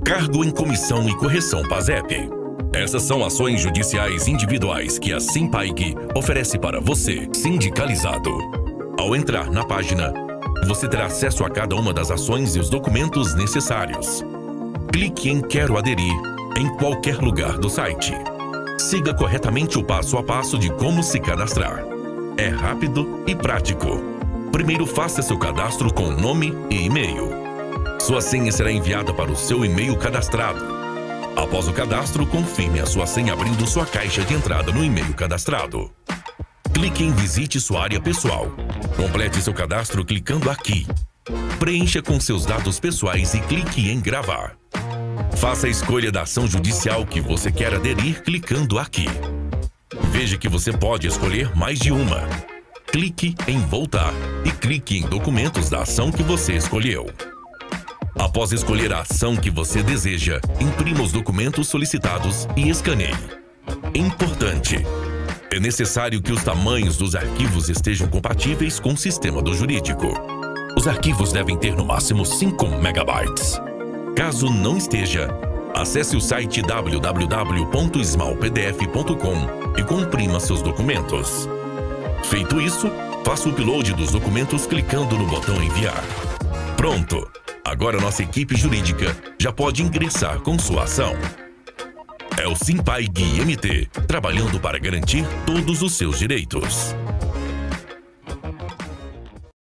Cargo em Comissão e Correção PASEP. Essas são ações judiciais individuais que a Simpaig oferece para você, sindicalizado. Ao entrar na página, você terá acesso a cada uma das ações e os documentos necessários. Clique em Quero aderir em qualquer lugar do site. Siga corretamente o passo a passo de como se cadastrar. É rápido e prático. Primeiro faça seu cadastro com nome e e-mail. Sua senha será enviada para o seu e-mail cadastrado. Após o cadastro, confirme a sua senha abrindo sua caixa de entrada no e-mail cadastrado. Clique em Visite sua área pessoal. Complete seu cadastro clicando aqui. Preencha com seus dados pessoais e clique em Gravar. Faça a escolha da ação judicial que você quer aderir clicando aqui. Veja que você pode escolher mais de uma. Clique em Voltar e clique em Documentos da ação que você escolheu. Após escolher a ação que você deseja, imprima os documentos solicitados e escaneie. Importante: é necessário que os tamanhos dos arquivos estejam compatíveis com o sistema do jurídico. Os arquivos devem ter no máximo 5 megabytes. Caso não esteja, acesse o site www.smallpdf.com e comprima seus documentos. Feito isso, faça o upload dos documentos clicando no botão Enviar. Pronto! Agora nossa equipe jurídica já pode ingressar com sua ação. É o Simpaig MT, trabalhando para garantir todos os seus direitos.